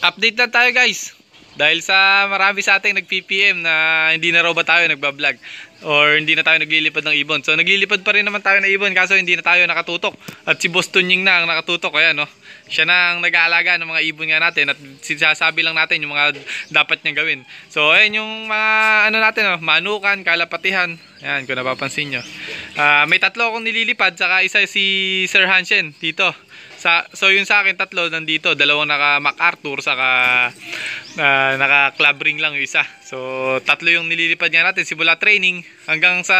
Update na tayo guys. Dahil sa marami sa ating nag-PPM na hindi na raw ba tayo nagbablog or hindi na tayo naglilipad ng ibon. So naglilipad pa rin naman tayo ng ibon kaso hindi na tayo nakatutok. At si Boss Tunying na ang nakatutok. Ayan, no? Siya na ang nag-aalaga ng mga ibon nga natin at sinasabi lang natin yung mga dapat niyang gawin. So ayan yung mga ano natin, no? Manukan, kalapatihan. Ayan kung napapansin nyo. May tatlo akong nililipad saka isa si Sir Hanshen dito. So yun sa akin tatlo nandito, dalawang naka MacArthur saka naka club ring lang yung isa. So tatlo yung nililipad nga natin simula training hanggang sa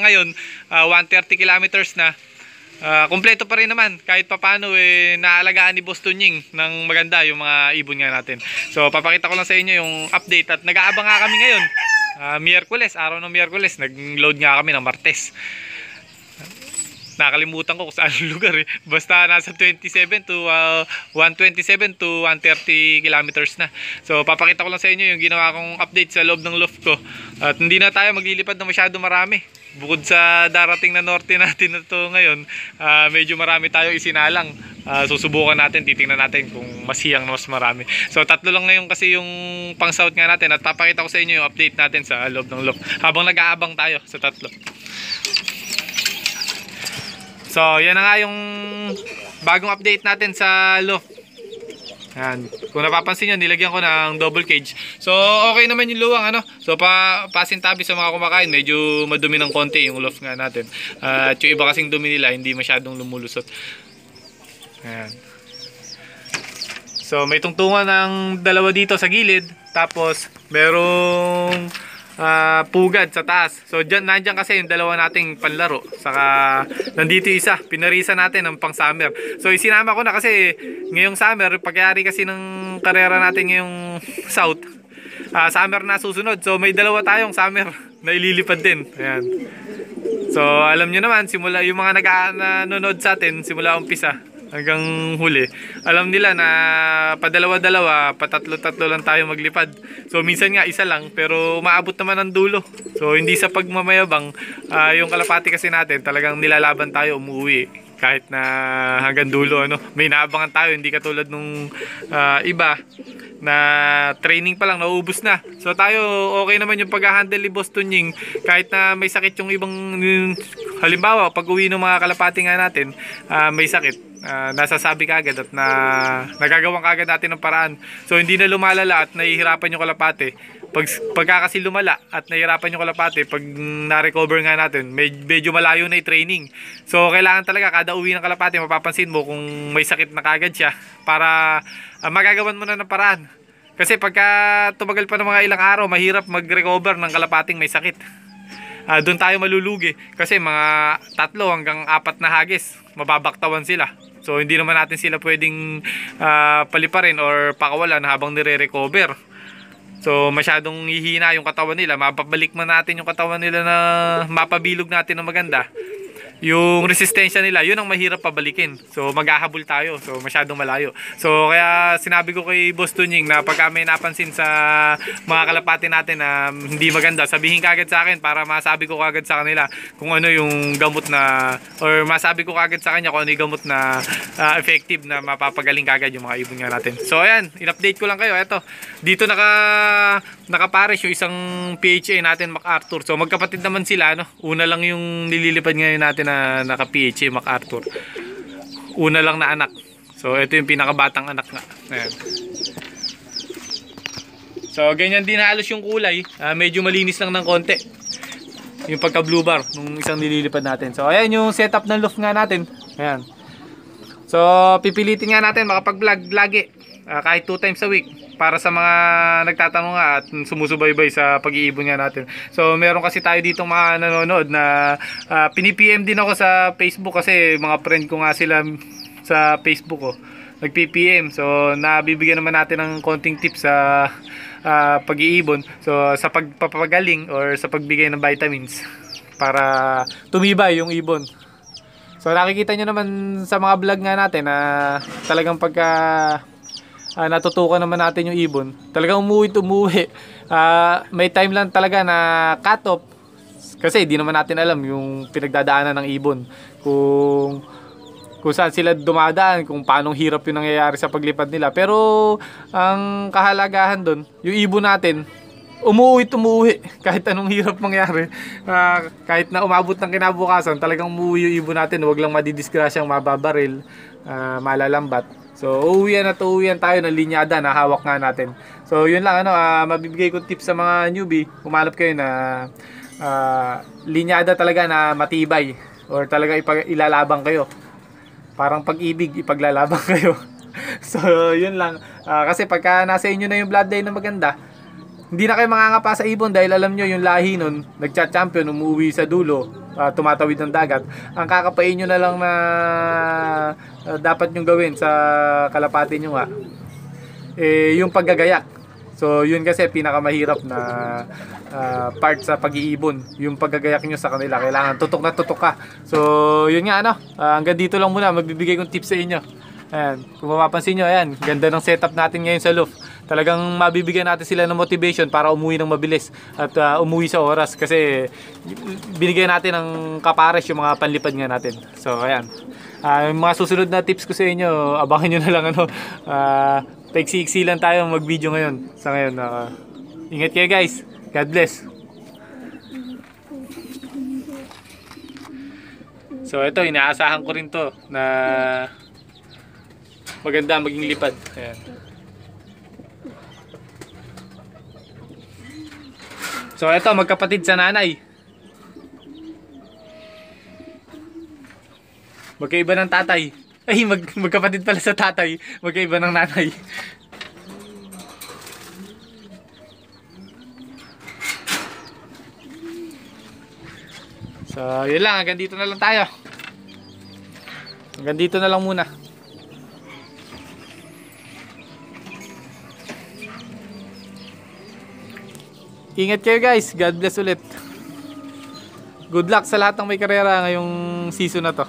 ngayon 130 kilometers na. Kompleto pa rin naman kahit papano naalagaan ni Boss Tunying ng maganda yung mga ibon nga natin. So papakita ko lang sa inyo yung update at nag-aabang nga kami ngayon. Miyerkules, araw ng Miyerkules, nag-load nga kami ng Martes. Nakalimutan ko kung saan lugar Basta nasa 27 to 127 to 130 kilometers na. So papakita ko lang sa inyo yung ginawa kong update sa loob ng loft ko. At hindi na tayo maglilipad na masyado marami. Bukod sa darating na norte natin na to ngayon, medyo marami tayo isinalang. Susubukan natin, titingnan natin kung masiyang na mas marami. So tatlo lang ngayon kasi yung pang south nga natin. At papakita ko sa inyo yung update natin sa loob ng loft habang nag-aabang tayo sa tatlo. So, yan na nga yung bagong update natin sa loft. Yan. Kung napapansin nyo, nilagyan ko ng double cage. So, okay naman yung luwang, ano? So, pasintabi sa mga kumakain. Medyo madumi ng konti yung loft nga natin. At yung iba kasing dumi nila, hindi masyadong lumulusot. Yan. So, may tungtungan ng dalawa dito sa gilid. Tapos, merong pugad sa taas. So nandiyan kasi yung dalawa nating panlaro. Saka nandito isa, pinarisa natin ng pang summer. So isinama ko na kasi ngayong summer, pagyari kasi ng karera natin ngayong south, summer na susunod. So may dalawa tayong summer na ililipad din. Ayan. So alam nyo naman, simula yung mga nanonood sa atin simula umpisa hanggang huli, alam nila na padalawa-dalawa, patatlo-tatlo lang tayo maglipad. So minsan nga isa lang, pero umaabot naman ng dulo. So hindi sa pagmamayabang, yung kalapati kasi natin talagang nilalaban tayo umuwi kahit na hanggang dulo, ano. May naabangan tayo, hindi katulad nung iba na training pa lang nauubos na. So tayo okay naman yung pag-handle ni Boss Tunying kahit na may sakit yung ibang, halimbawa pag uwi ng mga kalapati nga natin, may sakit, nasasabi kagad at nagagawang kagad natin ng paraan. So hindi na lumalala at nahihirapan yung kalapati. Pagka kasi lumala at nahihirapan yung kalapati, pag na-recover nga natin, medyo malayo na yung training. So kailangan talaga kada uwi ng kalapati, mapapansin mo kung may sakit na kagad siya para magagawan mo na ng paraan. Kasi pagka tumagal pa ng mga ilang araw, mahirap mag-recover ng kalapating may sakit. Doon tayo malulugi kasi mga 3 hanggang 4 na hagis, mababaktawan sila. So hindi naman natin sila pwedeng paliparin or pakawalan habang nire-recover. So masyadong hihina yung katawan nila, mapabalik man natin yung katawan nila na mapabilog natin ng maganda. Yung resistensya nila, yun ang mahirap pabalikin. So maghahabol tayo, so masyadong malayo. So kaya sinabi ko kay Boss Tunying na pagka may napansin sa mga kalapati natin na hindi maganda, sabihin kagad sa akin para masabi ko kagad sa kanila kung ano yung gamot na, or masabi ko kagad sa kanya kung ano yung gamot na effective na mapapagaling kagad yung mga ibon nga natin. So ayan, in-update ko lang kayo. Eto, dito nakapares yung isang PHA natin, MacArthur. So magkapatid naman sila, no? Una lang yung nililipad ngayon natin na naka-PHA MacArthur. Una lang na anak. So ito yung pinakabatang anak nga. Ayan. So ganyan din halos yung kulay. Medyo malinis lang ng konti yung pagka blue bar nung isang nililipad natin. So ayan yung setup ng loft nga natin. Ayan. So pipilitin nga natin makapag-vlog lagi, kahit 2 times a week, para sa mga nagtatanong nga at sumusubaybay sa pag-iibon nga natin. So meron kasi tayo ditong mga nanonood na pinipm din ako sa Facebook kasi mga friend ko nga sila sa Facebook ko, nag-PPM. So nabibigyan naman natin ng konting tips sa pag-iibon, so sa pagpapagaling or sa pagbigay ng vitamins para tumibay yung ibon. So nakikita nyo naman sa mga vlog nga natin na talagang pagka natutukan naman natin yung ibon, talagang umuwi. May time lang talaga na cut off kasi di naman natin alam yung pinagdadaanan ng ibon, kung kung saan sila dumadaan, kung paanong hirap yung nangyayari sa paglipad nila. Pero ang kahalagahan doon, yung ibon natin, umuwi kahit anong hirap mangyari. Kahit na umabot ng kinabukasan, talagang umuwi yung ibon natin. Huwag lang madidisgrasyang mababaril, malalambat. So uwian tayo ng linyada na hawak nga natin. So yun lang, mabibigay ko tips sa mga newbie. Humanap kayo na linyada talaga na matibay, or talaga ilalabang kayo. Parang pag-ibig, ipaglalaban kayo. So yun lang, kasi pagka nasa inyo na yung bloodline na maganda, hindi na kayo mangangapa sa ibon dahil alam nyo yung lahi nun, nagcha-champion, umuwi sa dulo, tumatawid ng dagat. Ang kakapain nyo na lang na dapat nyo gawin sa kalapati nyo nga, yung paggagayak. So yun kasi pinakamahirap na part sa pag-iibon, yung paggagayak nyo sa kanila. Kailangan tutok na tutok ka. So yun nga, hanggang dito lang muna magbibigay kong tips sa inyo. Ayan, kung mapapansin nyo, ayan, ganda ng setup natin ngayon sa Loof. Talagang mabibigyan natin sila ng motivation para umuwi ng mabilis at umuwi sa oras, kasi binigyan natin ng kapares yung mga panlipad nga natin. So ayan, yung mga susunod na tips ko sa inyo, abangan nyo na lang. Paiksi-iksi lang tayo mag video ngayon. Sa ngayon, ingat kayo guys, God bless. So ito, inaasahan ko rin to na maganda maging lipad. Ayan. So ito, magkapatid sa nanay. Magkaiba ng tatay. Ay, magkapatid pala sa tatay. Magkaiba ng nanay. So yun lang, hanggang dito na lang tayo. Hanggang dito na lang muna. Ingat kayo guys. God bless ulit. Good luck sa lahat ng may karera ngayong season na to.